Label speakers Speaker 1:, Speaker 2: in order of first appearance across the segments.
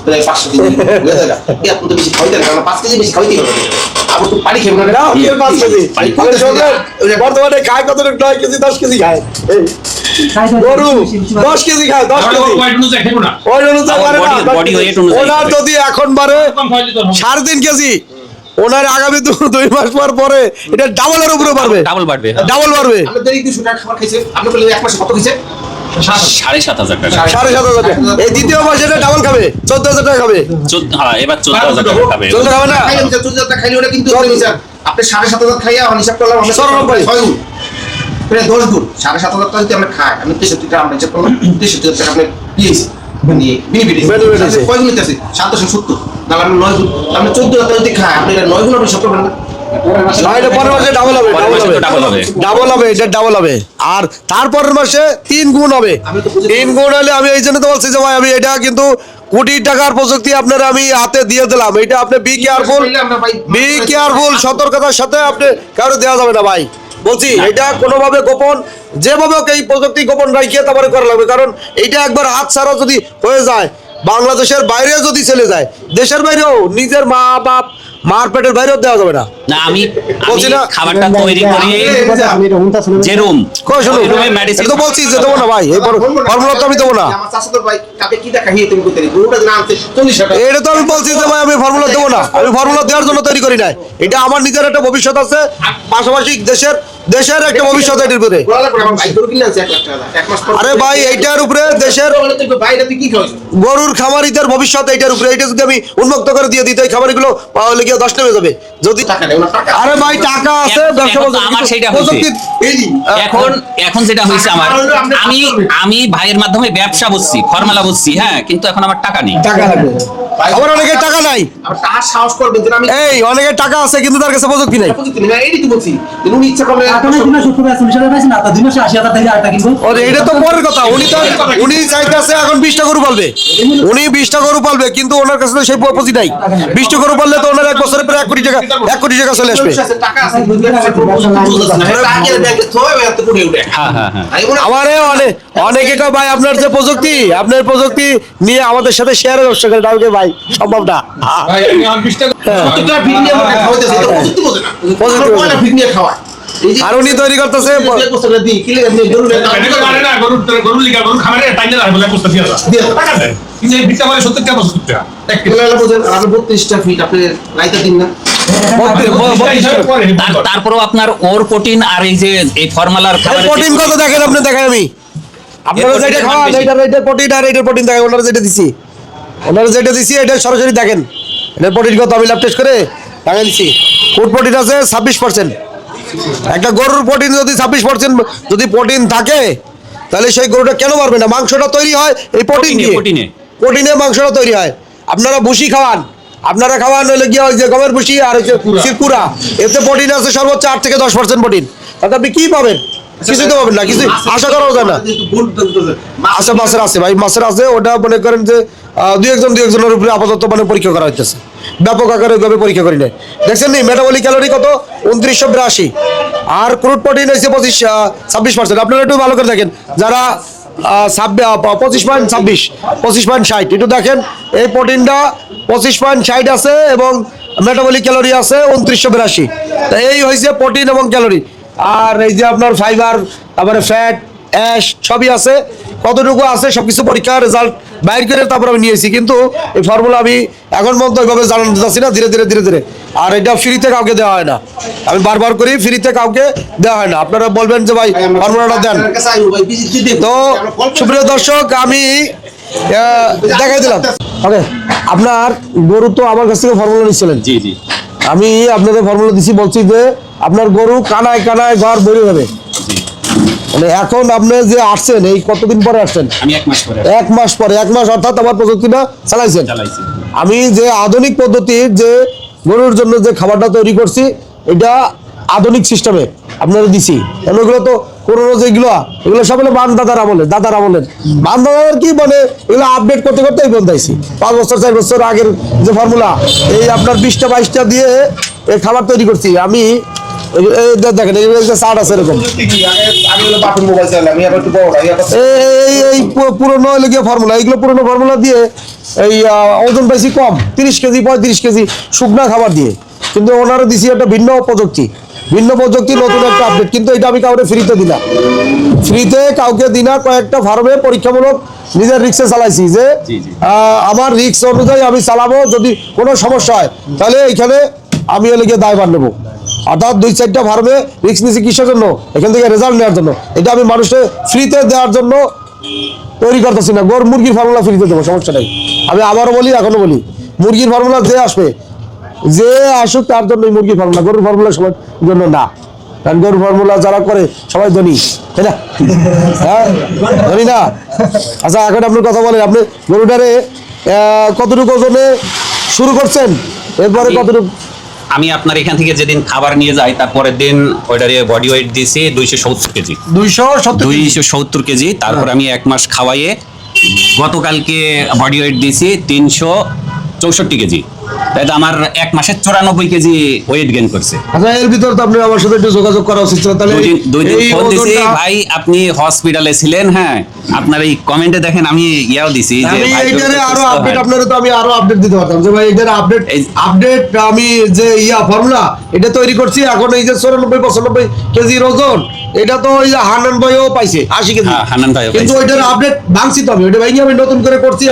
Speaker 1: 500 KG এত তো বেশি খাইতে না 5 কেজি বেশি খাইতে হবে আবার তো পানি খেয়ে না
Speaker 2: 5 কেজি বর্তমানে খায় কত 9 কেজি 10 কেজি খায় গরু 10 কেজি খায় 10 কেজি ওই অনুযায়ী পারে না ওনার যদি এখন বারে 3.5 কেজি ওনার আগামী 2 মাস পরে এটা ডাবলের উপরে বাড়বে
Speaker 3: ডাবল বাড়বে
Speaker 1: আমাদের 200 টাকা খাবার খাইছে আপনি বললেন এক মাসে কত খাইছে
Speaker 3: 7,500 টাকা
Speaker 2: 7,500 টাকা এই দ্বিতীয় মাসে এটা ডাবল খাবে 14,000 টাকা খাবে
Speaker 3: হ্যাঁ এবার 14,000 টাকা খাবে
Speaker 2: 14 খাবে না
Speaker 1: 14,000 টাকা খাইলে ওটা কিন্তু আপনি 7,500 খাইয়া হিসাব করলাম আমরা 6 গুণ প্রায় 10 গুণ 7,500 টাকা যদি আমরা খাই আমি 63 টাকা আমরা হিসাব করলাম 63 টাকা আপনি দিয়েছি মানে বেনিফিট কয় গুণ আছে 770 তাহলে আমরা 9 গুণ আমরা 14,000 টাকা যদি খাই আপনি 9 গুণ আপনি হিসাব করবেন না ডাবল হবে এটা ডাবল হবে আর তারপরের মাসে 3 গুণ হবে 3 গুণ হলে আমি এই জন্য তো বলছি যে ভাই আমি এটা কিন্তু কোটি টাকার প্রযুক্তি আপনারা আমি হাতে দিয়ে দিলাম এটা আপনি বি কেয়ারফুল সতর্কতার সাথে আপনি কারো দেওয়া যাবে না ভাই বলছি এটা কোনোভাবে গোপন যেভাবে এই প্রযুক্তি গোপন রাখিয়ে তারপরে করা লাগবে কারণ এইটা একবার হাত ছাড়া যদি হয়ে যায় বাংলাদেশের বাইরে যদি চলে যায় দেশের বাইরেও নিজের মা বাপ মার পেটের বাইরেও দেওয়া যাবে না
Speaker 3: আমি খাবারটা তৈরি করি যেরকম রুমে মেডিসিন
Speaker 2: তো বলছি যে দেবো না ভাই এই ফর্মুলা তো আমি দেবো না
Speaker 1: আমার চাচাতো ভাই কাকে কি দেখা হিয়ে তুমি করতে গরুটা না আনতে 40 টাকা
Speaker 2: এটা তো আমি বলছি যে ভাই আমি ফর্মুলা দেবো না আমি ফর্মুলা দেওয়ার জন্য তৈরি করি নাই এটা আমার নিজের একটা ভবিষ্যৎ আছে পাশাপাশি দেশের একটা ভবিষ্যৎ এটার উপরে আরে ভাই এইটার উপরে দেশের গরুর খামারিদের ভবিষ্যৎ এইটার উপরে এটা যদি আমি উন্মুক্ত করে দিয়ে দিই এই খামারিগুলো লেগে 10 নেমে যাবে যদি আরে ভাই টাকা আছে ব্যবসা
Speaker 3: আমার সেটা হচ্ছে এখন যেটা হয়েছে আমার আমি ভাইয়ের মাধ্যমে ব্যবসা বুঝছি ফর্মুলা বুঝছি হ্যাঁ কিন্তু এখন আমার টাকা নেই
Speaker 2: টাকা লাগবে আমার অনেকের টাকা নাই
Speaker 1: তার সাহস করবেন যে আমি
Speaker 2: এই অনেকের টাকা আছে কিন্তু তার কাছে প্রযুক্তি নাই
Speaker 1: এইটাই তো বলছি উনি ইচ্ছা করলে
Speaker 2: এটা তো পরের কথা উনি চাইতেছে এখন 20টা গরু পালবে উনি 20টা গরু পালবে কিন্তু ওনার কাছে তো সেই পুঁজি নাই 20টা গরু পাললে তো ওনার এক বছরে প্রায় 1 কোটি টাকা চলে আসবে আমারে অনেকে কয় ভাই আপনার যে প্রযুক্তি আপনার প্রযুক্তি নিয়ে আমাদের সাথে শেয়ারে ব্যবসা করে ডাউকে ভাই সম্ভব না আর উনি তৈরি করতেছে
Speaker 3: তারপরেও আপনার ওর প্রোটিন আর এই যে এই ফর্মুলার খাবারের
Speaker 2: প্রোটিন কত দেখেন আপনি দেখাই আমি আপনারা যেটা খাওয়ান এইটার প্রোটিন আর এইটার প্রোটিন দেখেন ওনারা যেটা দিছি এটা সরাসরি দেখেন এটার প্রোটিন কত আমি ল্যাব টেস্ট করে দেখাই দিছি ফুড প্রোটিন আছে 26% একটা গরুর প্রোটিন যদি 26% যদি প্রোটিন থাকে তাহলে সেই গরুটা কেন পারবে না মাংসটা তৈরি হয় এই প্রোটিনে মাংসটা তৈরি হয় আপনারা ভুসি খাওয়ান আপনারা খাওয়ান হলে গিয়ে ওই যে গমের ভুসি আর সিরকুড়া এতে প্রোটিন আছে সর্বোচ্চ 8 থেকে 10% প্রোটিন তাতে আপনি কি পাবেন কিছুই তো পাবেন না কিছু আশা করাও যায় না আচ্ছা মাছের আছে ভাই মাছের আছে ওটা মনে করেন যে দুই একজনের উপরে আপাতত মানে পরীক্ষা করা হইতেছে ব্যাপক আকারে ওইভাবে পরীক্ষা করি না দেখছেন নি মেটাবলিক ক্যালোরি কত 2982 আর ক্রুড প্রোটিন হয়েছে 26% আপনারা একটু ভালো করে দেখেন যারা 25.60 একটু দেখেন এই প্রোটিনটা 25.60 আছে এবং মেটাবলিক ক্যালোরি আছে 2982 তো এই হয়েছে প্রোটিন এবং ক্যালোরি আর এই যে আপনার ফাইবার তারপরে ফ্যাট অ্যাশ সবই আছে কতটুকু আছে সবকিছু পরীক্ষার রেজাল্ট বাইর করে তারপর আমি নিয়েছি কিন্তু এই ফর্মুলা আমি এখন পর্যন্ত ওইভাবে জানাতে চাচ্ছি না ধীরে ধীরে আর এটা ফ্রিতে কাউকে দেওয়া হয় না আমি বারবার করি ফ্রিতে কাউকে দেওয়া হয় না আপনারা বলবেন যে ভাই ফর্মুলাটা দেন তো সুপ্রিয় দর্শক আমি দেখাই দিলাম ওকে আপনার গরু তো আমার কাছ থেকে ফর্মুলা নিচ্ছিলেন
Speaker 3: জি
Speaker 2: আমি আপনাদের ফর্মুলা দিছি বলছি যে আপনার গরু কানায় ঘর ভরে যাবে মানে এখন আপনি যে আসছেন এই কতদিন পরে আসছেন
Speaker 3: আমি 1 মাস পরে
Speaker 2: 1 মাস অর্থাৎ আমার প্রযুক্তিটা চালাইছেন আমি যে আধুনিক পদ্ধতির যে গরুর জন্য যে খাবারটা তৈরি করছি এটা আধুনিক সিস্টেমে আপনারা দিছি এগুলো তো পুরোনো যেগুলো এগুলো সব হলো দাদার আমলের কি মানে এগুলো আপডেট করতে এই বলতেছি 5 বছর 4 বছর আগের যে ফর্মুলা এই আপনার 20টা 22টা দিয়ে এই খাবার তৈরি করছি আমি দেখেন এই চার্ট আছে এরকম এই পুরনো হলে গিয়ে ফর্মুলা, এইগুলো পুরনো ফর্মুলা দিয়ে এই ওজন পাইছি কম 30 কেজি 35 কেজি শুকনা খাবার দিয়ে, কিন্তু ওনারা দিছি একটা ভিন্ন প্রযুক্তি নতুন একটা আপডেট, কিন্তু এটা আমি কাউকে ফ্রিতে দিলাম, ফ্রিতে কাউকে দিনা কয়েকটা ফার্মে পরীক্ষামূলক নিজের রিক্সে চালাইছি যে আমার রিক্স অনুযায়ী আমি চালাবো, যদি কোনো সমস্যা হয় তাহলে এইখানে আমি হলে গিয়ে দায়ভার নেবো। অর্থাৎ 2-4টা ফার্মে রিক্স নিয়েছি কিসের জন্য? এখান থেকে রেজাল্ট নেওয়ার জন্য। এটা আমি মানুষকে ফ্রিতে দেওয়ার জন্য তৈরি করতেছি না। মুরগির ফর্মুলা ফ্রিতে দেবো, সমস্যা নেই। আমি আবারও বলি, এখনো বলি, মুরগির ফর্মুলা যে আসুক তার জন্য মুরগির ফর্মুলা, গরুর ফর্মুলা সবার জন্য না। কারণ গরুর ফর্মুলা যারা করে সবাই ধনী, তাই না? হ্যাঁ, ধনী না? আচ্ছা, এখন আপনি কথা বলেন, আপনি গরুটারে কতটুকু ওজনে শুরু করছেন, এরপরে কতটুকু?
Speaker 3: আমি আপনার এখান থেকে যেদিন খাবার নিয়ে যাই তারপরের দিন ওইটারে বডি ওয়েট দিয়েছি 270 কেজি। 270 কেজি। তারপর আমি 1 মাস খাওয়াইয়ে গতকালকে বডি ওয়েট দিয়েছি 364 কেজি। তাই তো আমার 1 মাসে 94 কেজি ওয়েট গেইন করছে।
Speaker 2: আচ্ছা, এর ভিতর তো আপনি আমার সাথে একটু যোগাযোগ করা উচিত ছিল। তাহলে
Speaker 3: দুই দিন ফোন দিছি, ভাই আপনি হসপিটালে ছিলেন। হ্যাঁ, আপনার এই কমেন্টে দেখেন আমি ইয়াও দিছি যে
Speaker 2: আমি
Speaker 3: ভাই
Speaker 2: এইটারে আরো আপডেট, আপনারা তো আমি আরো আপডেট দিতে পারতাম যে ভাই এইটারে আপডেট আমি যে ফর্মুলা এটা তৈরি করছি, এখন এই যে 94-95 কেজি ওজন, এটা তো ওই যে হান্নান ভাইও পাইছে 80 কেজি।
Speaker 3: হান্নান ভাইও
Speaker 2: কিন্তু ওইটার আপডেট ভাঙছি তো আমি, ওইটা ভাঙি আমি নতুন করে করছি।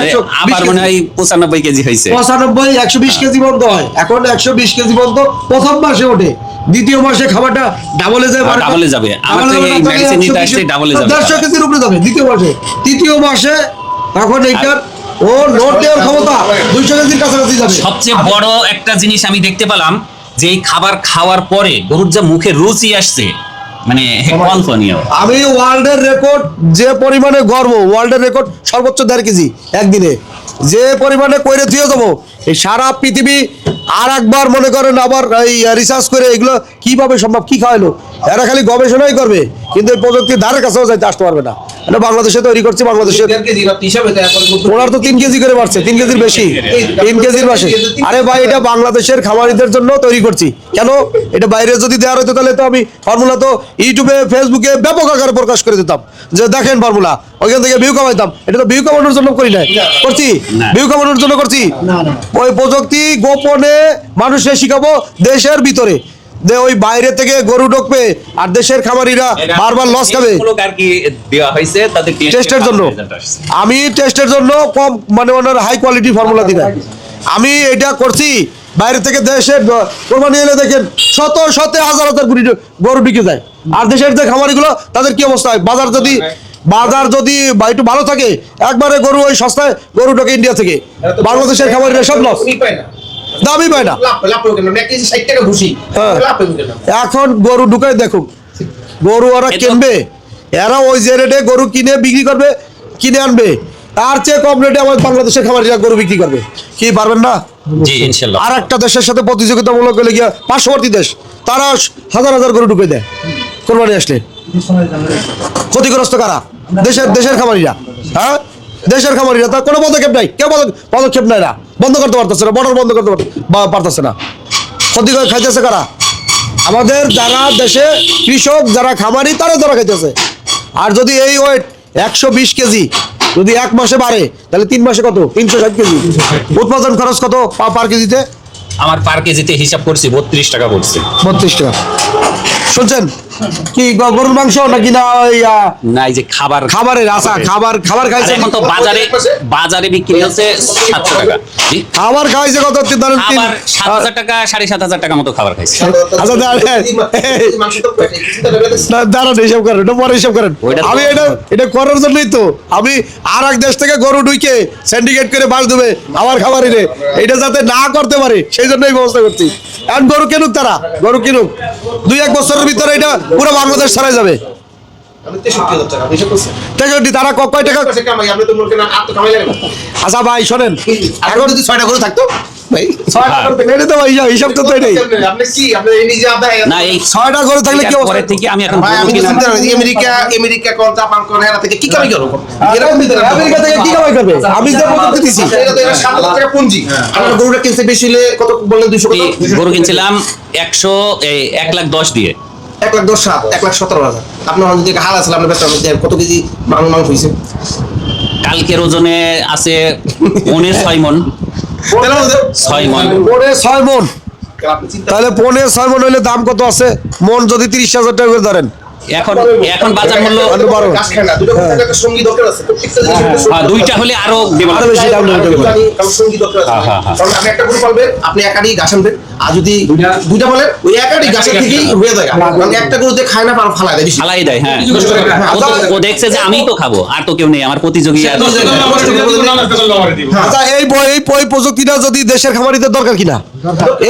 Speaker 3: আবার মনে হয় 95 কেজি হয়েছে।
Speaker 2: 95 120 কেজি বন্ধ হয়, এখন 120 কেজি বন্ধ প্রথম মাসে ওঠে, দ্বিতীয় মাসে খাবারটা ডাবলে যায়,
Speaker 3: ডাবলে যাবে। আমার তো এই মেডিসিন নিতে আসছে ডাবলে যাবে,
Speaker 2: 150 কেজির উপরে যাবে দ্বিতীয় মাসে। তৃতীয় মাসে তখন এইটার ও নোট দেওয়ার ক্ষমতা 200 কেজির কাছাকাছি যাবে।
Speaker 3: সবচেয়ে বড় একটা জিনিস আমি দেখতে পেলাম যে এই খাবার খাওয়ার পরে গরুর যে মুখে রুচি আসছে, মানে কল্পনীয়।
Speaker 2: আমি ওয়ার্ল্ডের রেকর্ড যে পরিমাণে গর্ব, ওয়ার্ল্ডের রেকর্ড সর্বোচ্চ 1.5 কেজি একদিনে যে পরিমাণে কইরে থুয়ে যাবো, এই সারা পৃথিবী আর একবার মনে করেন আবার এই রিসার্চ করে এগুলো কিভাবে সম্ভব, কি খাওয়াইলো, এরা খালি গবেষণাই করবে, কিন্তু এই প্রযুক্তির ধারের কাছেও যাইতে আসতে পারবে না। এটা বাংলাদেশে তৈরি করছে, বাংলাদেশে ওনার তো 3 কেজি করে বাড়ছে, 3 কেজির বেশি, 3 কেজির বাসে। আরে ভাই, এটা বাংলাদেশের খামারিদের জন্য তৈরি করছি। কেন? এটা বাইরে যদি দেওয়ার হতো তাহলে তো আমি ফর্মুলা তো ইউটিউবে ফেসবুকে ব্যাপক আকারে প্রকাশ করে দিতাম যে দেখেন ফর্মুলা, ওইখান থেকে ভিউ কামাইতাম। এটা তো ভিউ কামানোর জন্য করি নাই, করছি ভিউ কামানোর জন্য করছি। ওই প্রযুক্তি গোপনে মানুষের শিখাবো দেশের ভিতরে, যে ওই বাইরে থেকে গরু ঢুকবে আর দেশের খামারিরা বারবার লস খাবে। টেস্টের জন্য আমি টেস্টের জন্য কম মানে ওনার হাই কোয়ালিটি ফর্মুলা দিই না। আমি এটা করছি বাইরে থেকে, দেশের কোরবানি এলে দেখেন শত শত হাজার হাজার গরু বিকে যায়, আর দেশের যে খামারিগুলো তাদের কি অবস্থা হয়? বাজার যদি একটু ভালো থাকে, একবারে গরু ওই সস্তায় গরু ঢোকে ইন্ডিয়া থেকে, বাংলাদেশের খামারিরা সব লস, দামই পায় না। এখন গরু ঢুকাই দেখুন, গরু ওরা কিনবে, এরা ওই যে রেটে গরু কিনে বিক্রি করবে, কিনে আনবে, তার চেয়ে কম রেটে আমার বাংলাদেশের খামারিরা গরু বিক্রি করবে। কি পারবেন না?
Speaker 3: জি ইনশাআল্লাহ।
Speaker 2: আর একটা দেশের সাথে প্রতিযোগিতামূলক হলে গিয়া পার্শ্ববর্তী দেশ, তারা হাজার হাজার গরু ঢুকে দেয় কোরবানি আসলে। ক্ষতিগ্রস্ত কারা? দেশের খামারিরা। হ্যাঁ, দেশের খামারিরা, তার কোনো পদক্ষেপ নাই, কেউ পদক্ষেপ নেয় না, বন্ধ করতে পারতেছে না, বর্ডার বন্ধ করতে পারতেছে না। ক্ষতি করে খাইতেছে কারা? আমাদের যারা দেশে কৃষক, যারা খামারি, তারা খাইতেছে। আর যদি এই ওয়েট 120 কেজি যদি 1 মাসে বাড়ে, তাহলে 3 মাসে কত? 360 কেজি। উৎপাদন খরচ কত পার কেজিতে?
Speaker 3: আমার পার কেজিতে হিসাব করছি 32 টাকা পড়ছে।
Speaker 2: 32 টাকা। শুনছেন কি? গরুর মাংস নাকি না ওই
Speaker 3: না, এই যে
Speaker 2: খাবারের আশা, খাবার খাইছে।
Speaker 3: এখন তো বাজারে বিক্রি হচ্ছে 700 টাকা।
Speaker 2: খাবার খাইছে কত?
Speaker 3: 7,000 টাকা, 7,500 টাকা মতো খাবার খাইছে।
Speaker 2: আচ্ছা দাঁড়ান, হিসাব করেন, এটা পরে হিসাব করেন। আমি এটা করার জন্যই তো আমি আর এক দেশ থেকে গরু ঢুকে সিন্ডিকেট করে বাস দেবে আমার খাবারে, এটা যাতে না করতে পারে সেই জন্যই ব্যবস্থা করছি। এখন গরু কিনুক, তারা গরু কিনুক, 2-1 বছরের ভিতরে এটা পুরো বাংলাদেশ ছাড়াই যাবে।
Speaker 4: আমি 63,000 টাকা হিসাব করছেন
Speaker 2: 63 তারা কয় টাকা?
Speaker 4: সে কামাই আপনি তো মনে করেন আর তো কামাই লাগে না।
Speaker 2: আচ্ছা ভাই শোনেন,
Speaker 4: এখন যদি 6টা গরু থাকতো ভাই
Speaker 2: 6টা গরু থাকলে এটা তো ভাই হিসাব তো এটাই,
Speaker 4: আপনি কি আপনি এই নিজে আপনার
Speaker 3: না এই
Speaker 2: 6টা গরু থাকলে কি অবস্থা?
Speaker 3: পরে থেকে আমি এখন
Speaker 4: ভাই
Speaker 3: গরু
Speaker 4: আমি
Speaker 3: কিনা-
Speaker 4: চিন্তা করি আমেরিকা কোন জাপান কোন এরা থেকে কি কামাই করব এরকম দিতে না
Speaker 2: আমেরিকা থেকে কি কামাই করবে? আমি যে প্রযুক্তি দিছি
Speaker 4: এটা তো এরা 7,000 টাকা পুঁজি আপনার গরুটা কিনতে বেশি হলে কত বললেন 200
Speaker 3: এই
Speaker 4: কত
Speaker 3: গরু কিনছিলাম 1,10,10 দিয়ে।
Speaker 4: 1,10,7 1,17,000 আপনার যদি হাল আছে আপনার বেচার মধ্যে কত কেজি মাংস হইছে
Speaker 3: কালকের ওজনে আছে 6 মণ।
Speaker 4: তাহলে আমাদের
Speaker 3: 6 মণ।
Speaker 2: পরে 6 মণ,
Speaker 4: আপনি চিন্তা
Speaker 2: তাহলে পনে 6 মণ হইলে দাম কত আছে? মণ যদি 30,000 টাকা করে ধরেন,
Speaker 3: এখন বাজার মূল্য
Speaker 4: গাছ খায় না দুটো কথা একটা সঙ্গী দরকার আছে প্রত্যেকটা জিনিস
Speaker 3: দুইটা হলে আরো দেব।
Speaker 2: আরো বেশি দাম নেবে এটা করে।
Speaker 4: কারণ সঙ্গী দরকার আছে
Speaker 3: হ্যাঁ, হ্যাঁ।
Speaker 4: কারণ আপনি একটা গরু পালবেন আপনি একাডি ঘাস আনবেন আর যদি দুইটা বলেন ওই একাডি ঘাসের থেকেই হয়ে যায় কারণ একটা গরুতে খায় না আর ফালায় দেয় বেশি
Speaker 3: ফালাই দেয়। হ্যাঁ,
Speaker 4: হ্যাঁ,
Speaker 3: ও দেখছে যে আমিই তো খাবো, আর তো কেউ নেই আমার প্রতিযোগী।
Speaker 2: আচ্ছা এই প্রযুক্তিটা যদি দেশের খামারিদের দরকার কিনা?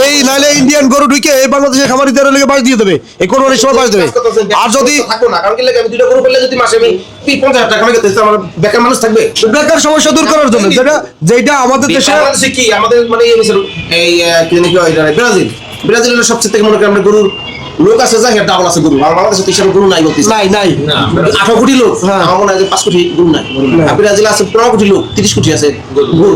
Speaker 2: এই নাইলে ইন্ডিয়ান গরু ঢুকে এই বাংলাদেশের খামারিদের লেগে বাস দিয়ে দেবে, এই কোরবানির সময় বাস দেবে। আর যদি
Speaker 4: থাকবো না কারণ কি লাগে আমি দুইটা গরু পেলে যদি মাসে আমি 50,000 টাকা কামাই করতে আমার বেকার মানুষ থাকবে
Speaker 2: বেকার সমস্যা দূর করার জন্য যেটা আমাদের দেশে
Speaker 4: বাংলাদেশে কি আমাদের মানে এই মিশর এই কি জানি কি হয় এটা ব্রাজিলের সবচেয়ে থেকে মনে করেন আমরা গরুর লোক আছে যা হেড ডাবল আছে গরু আর বাংলাদেশে তো হিসাবে গরু নাই বলতেছি
Speaker 2: নাই
Speaker 4: 18 কোটি লোক
Speaker 2: হ্যাঁ।
Speaker 4: আমার মনে হয় যে 5 কোটি গরু নাই আর ব্রাজিলে আছে 15 কোটি লোক 30 কোটি আছে গরু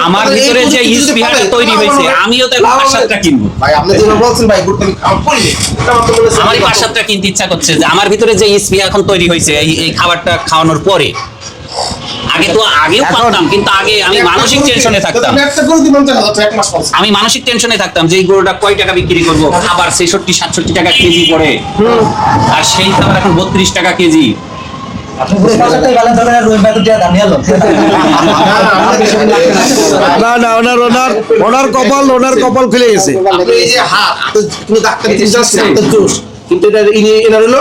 Speaker 3: আমার
Speaker 4: তাহলে এই
Speaker 3: ভিতরে যে
Speaker 4: প্রযুক্তি যদি
Speaker 3: ইস্পিহারটা
Speaker 4: পারে,
Speaker 3: তৈরি হয়েছে আমিও তো এখন 5-7টা কিনবো।
Speaker 4: ভাই আপনি যেটা বলছেন ভাই গরু আমি আমার করি আমার তো মনে হচ্ছে
Speaker 3: আমারই 5-7টা কিনতে ইচ্ছা করছে যে আমার ভিতরে যে ইস্পিহা এখন তৈরি হয়েছে এই খাবারটা খাওয়ানোর পরে। আগেও পারতাম, কিন্তু আগে আমি মানসিক টেনশনে থাকতাম।
Speaker 4: একটা গরু দিবেন 50,000 টাকা এক মাস পর
Speaker 3: আমি মানসিক টেনশনে থাকতাম যে এই গরুটা কয় টাকা বিক্রি করবো, খাবার 66-67 টাকা কেজি পড়ে, আর সেই খাবার এখন 32 টাকা কেজি।
Speaker 2: না ওনার কপাল খুলে গেছে।
Speaker 4: আপনি এই যে হাত কিন্তু ডাক্তার ডাক্তার জোশ কিন্তু এটা এনার হলো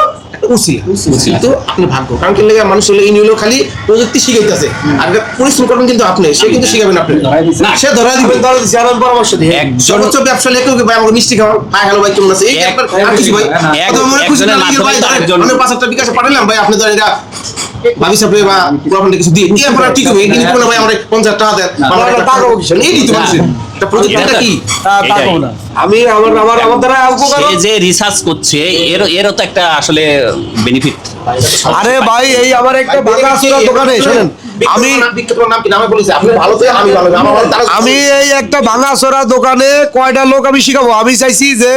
Speaker 4: কিন্তু আপনি ভাগ্য কারণ কি লাগে মানুষ হলো ইনি হলো খালি প্রযুক্তি শিখাইতেছে আর এটা পরিশ্রম করবেন কিন্তু আপনি সে কিন্তু শিখাবেন আপনি না সে ধরা দিবেন পরামর্শ দিয়ে
Speaker 3: একজন-
Speaker 4: সর্বোচ্চ ব্যবসা লেখক ভাই আমাকে মিষ্টি খাওয়ান হাই হ্যালো ভাই কেমন আছে এই আপনার আর কিছু ভাই অথবা মনে খুশি না লাগে ভাই ধরেন 5,000 বিকাশে পাঠালাম ভাই আপনি ধরেন এটা ভাবি সাপে বা পুরাপন কিছু দিয়ে দিয়ে আপনারা ঠিক হবে কিন্তু কোনো ভাই আমরা 50 টাকা দেন
Speaker 2: টাকা বলছেন।
Speaker 4: এই দিতে পারছেন এটা প্রযুক্তিটা কি
Speaker 2: তাকবো না আমি আমার দ্বারা উপকার।
Speaker 3: সে যে রিসার্চ করছে এরও তো একটা আসলে বেনিফিট।
Speaker 2: আরে ভাই এই আমার একটা বাগাসুরা দোকানে শোনেন,
Speaker 4: বিক্রেতার নাম কি নামে বলেছে আপনি ভালো তো আমি ভালো
Speaker 2: আমি এই একটা ভাঙাচোরা দোকানে কয়টা লোক আমি শিখাবো। আমি চাইছি যে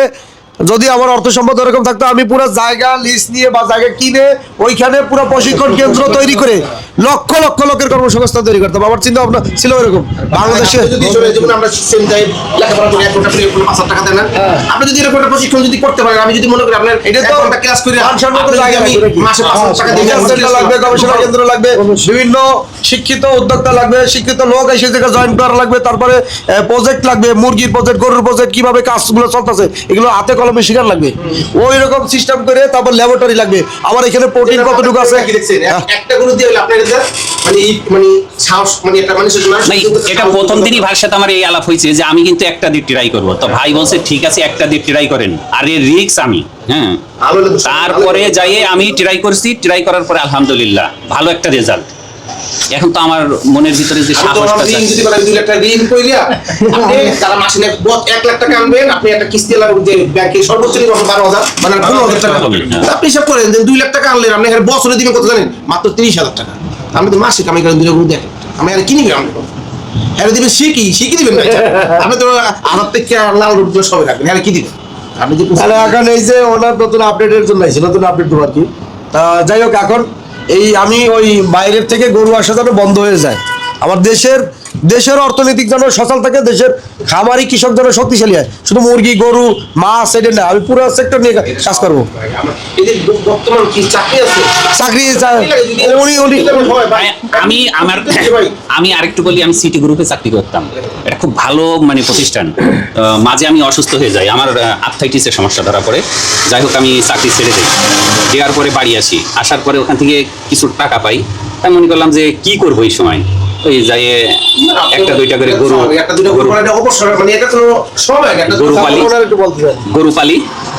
Speaker 2: যদি আমার অর্থ সম্পদ এরকম থাকতো আমি পুরো জায়গা লিস্ট নিয়ে বা জায়গা কিনে ওইখানে পুরো প্রশিক্ষণ কেন্দ্র তৈরি করে লক্ষ লক্ষ লোকের কর্মসংস্থান তৈরি করতাম। আমার চিন্তা ভাবনা ছিল এরকম বাংলাদেশে।
Speaker 4: যদি চলে যেমন আমরা সেম যাই লেখাপড়া করে 1 ঘন্টা ফ্রি 5,000 টাকা দেন না আপনি যদি এরকম একটা প্রশিক্ষণ যদি করতে পারেন আমি যদি মনে করি আপনার
Speaker 2: এটা তো
Speaker 4: 1 ঘন্টা ক্লাস করে
Speaker 2: মানসম্মত
Speaker 4: আপনি যদি
Speaker 2: জায়গা
Speaker 4: আমি
Speaker 2: লাগবে।
Speaker 4: মাসে 5,000 টাকা দিয়ে
Speaker 2: রিসার্চ সেন্টার লাগবে, গবেষণা কেন্দ্র লাগবে, বিভিন্ন শিক্ষিত উদ্যোক্তা লাগবে, শিক্ষিত লোক এসে থেকে জয়েন করা লাগবে, তারপরে প্রজেক্ট লাগবে, মুরগির প্রজেক্ট, গরুর প্রজেক্ট, কিভাবে কাজগুলো চলতেছে এগুলো হাতে কলমে শেখার লাগবে। ওই রকম সিস্টেম করে তারপর ল্যাবরেটরি লাগবে। আমার এখানে প্রোটিন কতটুকু আছে
Speaker 4: কি দেখছেন একটা গরু দিয়ে হলে আপনার এটা মানে সাহস মানে একটা মানুষের জন্য
Speaker 3: ভাই এটা প্রথম দিনই ভাইয়ের সাথে আমার এই আলাপ হয়েছে যে আমি কিন্তু একটা দিয়ে ট্রাই করবো, তো ভাই বলছে ঠিক আছে একটা দিয়ে ট্রাই করেন, আর এর রিস্ক আমি হ্যাঁ। তারপরে যাইয়ে আমি ট্রাই করছি, ট্রাই করার পরে আলহামদুলিল্লাহ ভালো একটা রেজাল্ট। এখন তো আমার মনের ভিতরে যে সাহসটা
Speaker 4: ঋণ যদি করেন 2 লাখ টাকা ঋণ কইরা আপনি তারা মাসে 1 লাখ টাকা আনবেন আপনি একটা কিস্তি লাগবে যে ব্যাংকে সর্বোচ্চ ঋণ 12,000 মানে 15,000 টাকা আপনি হিসাব করেন যে 2 লাখ টাকা আনলেন আপনি এর বছরে দিবেন কত জানেন মাত্র 30,000 টাকা। আপনি তো মাসে কামাই করেন 2 লাখ দেখেন আমি আর কিনি আমি এর দিবেন শিখি দিবেন না আপনি তো আধার থেকে লাল রুট সবাই রাখবেন আর কি দিবেন আপনি যে
Speaker 2: তাহলে এখন এই যে ওনার নতুন আপডেটের জন্য আইছে, নতুন আপডেট দেবো আর কি। তা যাই হোক এখন এই আমি ওই বাইরের থেকে গরু আসা যেন বন্ধ হয়ে যায়, আমার দেশের অর্থনৈতিক যেন সচল থাকে, দেশের খামারি কৃষক যেন শক্তিশালী হয়। শুধু মুরগি গরু মাছ এটা না, আমি পুরো সেক্টর নিয়ে কাজ করবো।
Speaker 4: এই যে বর্তমান কি চাকরি আছে
Speaker 2: চাকরি উনি
Speaker 3: আমি আরেকটু বলি, আমি সিটি গ্রুপে চাকরি করতাম, এটা খুব ভালো মানে প্রতিষ্ঠান। মাঝে আমি অসুস্থ হয়ে যাই, আমার আর্থ্রাইটিসের সমস্যা ধরা পড়ে, যাই হোক আমি চাকরি ছেড়ে দিই, দেওয়ার পরে বাড়ি আসি, আসার পরে ওখান থেকে কিছু টাকা পাই, তাই মনে করলাম যে কি করবো এই সময়, ওই যাই একটা দুইটা করে গরু
Speaker 4: একটা দুটো গরু পালা অবশ্যই মানে এটা কোনো সময় একটা
Speaker 3: গরু পালি।
Speaker 2: একটু বলতে চাই
Speaker 3: গরু পালি,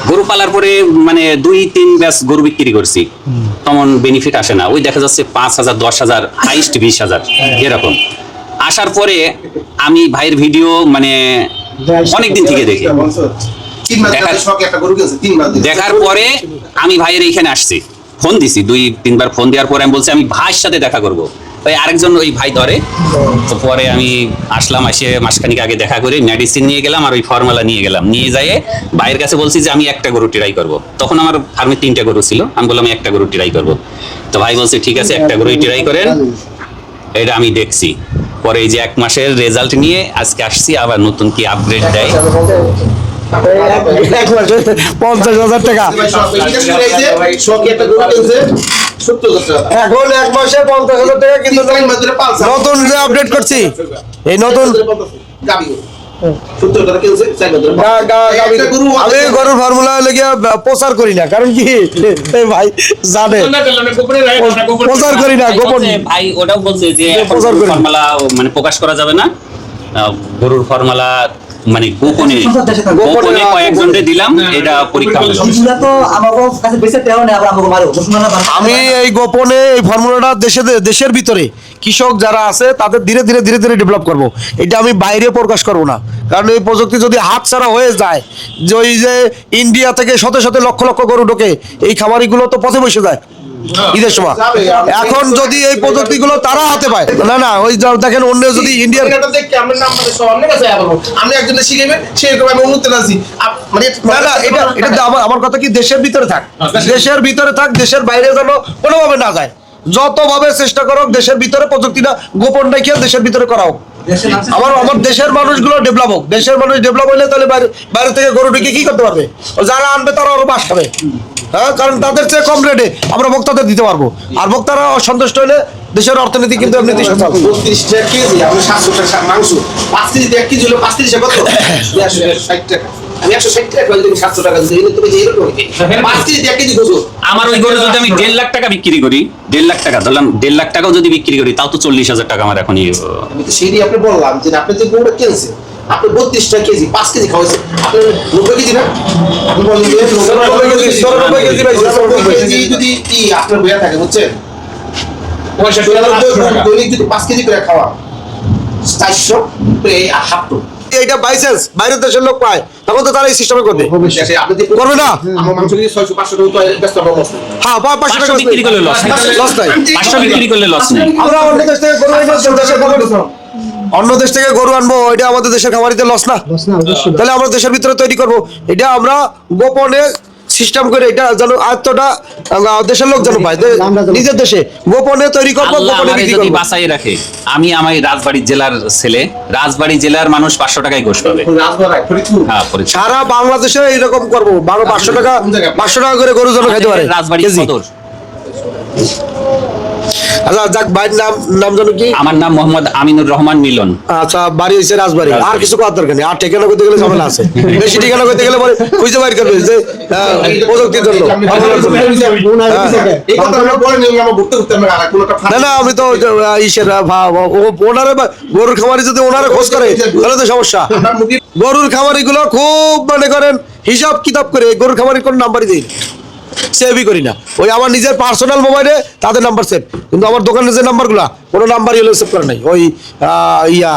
Speaker 3: গরু পালার পরে মানে 2-3 ব্যাচ গরু বিক্রি করছি, তেমন বেনিফিট আসে না। ওই দেখা যাচ্ছে 5,000 10,000 হাইস্ট 20,000 এরকম। আসার পরে আমি ভাইয়ের ভিডিও মানে অনেক দিন থেকে দেখি,
Speaker 4: 3 মাস ধরে শখ একটা গরু কিনছে 3 মাস ধরে।
Speaker 3: দেখার পরে আমি ভাইয়ের এইখানে আসছি, ফোন দিছি 2-3 বার ফোন দেওয়ার পরে আমি বলছি আমি ভাইয়ের সাথে দেখা করব। ওই আরেকজন ওই ভাই ধরে, তো পরে আমি আসলাম, এসে মাসখানিক আগে দেখা করে মেডিসিন নিয়ে গেলাম আর ওই ফর্মুলা নিয়ে গেলাম, নিয়ে যাই ভাইয়ের কাছে বলছি যে আমি একটা গরু ট্রাই করব। তখন আমার ফার্মে 3টা গরু ছিল, আমি বললাম আমি একটা গরু ট্রাই করব। তো ভাই বলছে ঠিক আছে একটা গরুই ট্রাই করেন। এটা আমি দেখছি, পরে এই যে 1 মাসের রেজাল্ট নিয়ে আজকে আসছি, আবার নতুন কি আপগ্রেড দেয়।
Speaker 2: 50,000 টাকা
Speaker 4: ভাই শখ এটা শুরু হইছে, শখ একটা গরু কিনছে 70,000 টাকা।
Speaker 2: এখন 1 মাসে 50,000 টাকা কিন্তু
Speaker 4: 3 মাস ধরে পালছে।
Speaker 2: নতুন যে আপডেট করছি এই নতুন
Speaker 4: গাবি গরু 70 টাকা কিনছে 4 মাস ধরে। একটা গরু
Speaker 2: আমি গরুর ফর্মুলা লেগে প্রচার করি না, কারণ কি এই ভাই জানে প্রচার করি না, গোপন
Speaker 3: ভাই ওটাও বলছে যে
Speaker 2: প্রচার করি।
Speaker 3: ফর্মুলা মানে প্রকাশ করা যাবে না, গরুর ফর্মুলা মানে গোপনে গোপনে কয়েকজনকে দিলাম, এটা পরীক্ষা হলো।
Speaker 2: আমি এই গোপনে এই ফর্মুলাটা দেশের ভিতরে কৃষক যারা আছে তাদের ধীরে ধীরে ধীরে ধীরে ডেভেলপ করব। এটা আমি বাইরে প্রকাশ করব না, কারণ এই প্রযুক্তি যদি হাতছাড়া হয়ে যায়, যে ওই যে ইন্ডিয়া থেকে শত শত লক্ষ লক্ষ গরু ঢোকে, এই খামারিগুলো তো পথে বসে যায় ঈদের সময়। এখন যদি এই প্রযুক্তিগুলো তারা হাতে পায়, না না ওই দেখেন অন্য যদি ইন্ডিয়ার
Speaker 4: এটা দেখে আমরা নাম মানে সব আপনার কাছে আবার আপনি একজনকে শিখাইবেন সেরকম আমি উন্নত আছি মানে
Speaker 2: না না এটা এটা আমার কথা কি দেশের ভিতরে থাক, দেশের ভিতরে থাক, দেশের বাইরে যেন কোনোভাবে না যায়। যতভাবে চেষ্টা করো দেশের ভিতরে প্রযুক্তিটা গোপন রেখে দেশের ভিতরে করা হোক। আমার দেশের মানুষগুলো ডেভেলপ হোক, দেশের মানুষ ডেভেলপ হইলে তাহলে বাইরে থেকে গরু ঢুকে কি করতে পারবে, যারা আনবে তারা আরো বাস খাবে। হ্যাঁ, কারণ তাদের চেয়ে কম রেটে আমরা ভোক্তাদের দিতে পারবো, আর ভোক্তারা অসন্তুষ্ট হলে দেশের অর্থনীতি কিন্তু এমনিতে সচল।
Speaker 4: 32 টাকা কেজি আমরা 700 টাকা মাংস 5 কেজি 1 কেজি হলো 35 টাকা কত 160 টাকা। আমি 160 টাকা কইলে তুমি 700 টাকা দিলে তুমি যে এরকম 5 কেজি 1 কেজি গোসল
Speaker 3: আমার ওই গরু যদি আমি 1.5 লাখ টাকা বিক্রি করি, 1.5 লাখ টাকা ধরলাম, 1.5 লাখ টাকাও যদি বিক্রি করি তাও তো 40,000 টাকা আমার এখনই।
Speaker 4: আমি তো সেটাই আপনি বললাম যে আপনি যে গরুটা কিনছেন আপনি 32 টাকা কেজি 5 কেজি খাওয়াইছেন আপনি 90 কেজি না আপনি বলেন যে 90 কেজি 94 কেজি ভাই 94 কেজি যদি কি আপনার বইয়া থাকে বুঝছেন 65 টাকা দৈনিক যদি 5 কেজি করে খাওয়া 400 প্রায় হাফ টন।
Speaker 2: এইটা বাইসেন্স বাইরের দেশের লোক পায়, তখন তো তারা এই সিস্টেমে করবে, করবে না?
Speaker 4: আমার মাংস যদি 600-500 টাকা তো ব্যস্ত হবে অবস্থা
Speaker 2: হ্যাঁ 500 টাকা
Speaker 3: বিক্রি করলে লস
Speaker 2: লস নাই।
Speaker 3: 500 বিক্রি করলে লস নেই।
Speaker 2: আমরা অন্য দেশ থেকে গরু আনবো, অন্য দেশ থেকে গরু আনবো, এটা আমাদের দেশের খামারিতে লস না? তাহলে আমরা দেশের ভিতরে তৈরি করব, এটা আমরা গোপনে সিস্টেম করে এটা যেন আয়ত্তটা দেশের লোক যেন পায়, নিজের দেশে গোপনে তৈরি করবো,
Speaker 3: আল্লাহ
Speaker 2: গোপনে
Speaker 3: আমারে
Speaker 2: বিক্রি
Speaker 3: যদি
Speaker 2: করবো।
Speaker 3: বাঁচাই রাখে, আমি আমার রাজবাড়ী জেলার ছেলে, রাজবাড়ী জেলার মানুষ 500 টাকায় গোশ পাবে।
Speaker 4: রাজবাড়ায় ফরিদপুর
Speaker 3: হ্যাঁ, পরিচিত।
Speaker 2: সারা বাংলাদেশে এইরকম করবো, 500 টাকা 500 টাকা করে গরু যেন খাইতে পারে
Speaker 3: রাজবাড়ী
Speaker 2: কেজি।
Speaker 3: সদর।
Speaker 2: আচ্ছা যাক, ভাইয়ের নাম জানো কি?
Speaker 3: আমার নাম মোহাম্মদ আমিনুর রহমান মিলন।
Speaker 2: আচ্ছা, বাড়ি হয়েছে রাজবাড়ি। আর কিছু কথা দরকার নেই, আর ঠিকানা করতে গেলে ঝামেলা আছে, বেশি ঠিকানা করতে গেলে পরে খুঁজে বাইর করবে যে প্রযুক্তির জন্য।
Speaker 4: এই কথা আমরা বলে নিলাম আমরা ভুক্ত করতে আমরা আর কোনটা
Speaker 2: না না, আমি তো ইসের ওনারে গরুর খামারি যদি ওনারে খোঁজ করে তাহলে তো সমস্যা।
Speaker 4: আপনার মুখে
Speaker 2: গরুর খামারি গুলো খুব মনে করেন হিসাব কিতাব করে, গরুর খামারির কোন নাম্বারই দিই সেভই করি না, ওই আমার নিজের পার্সোনাল মোবাইলে তাদের নাম্বার সেভ, কিন্তু আমার দোকানের যে নাম্বারগুলা কোনো নাম্বারই হলো সেভ করে নাই, ওই ইয়া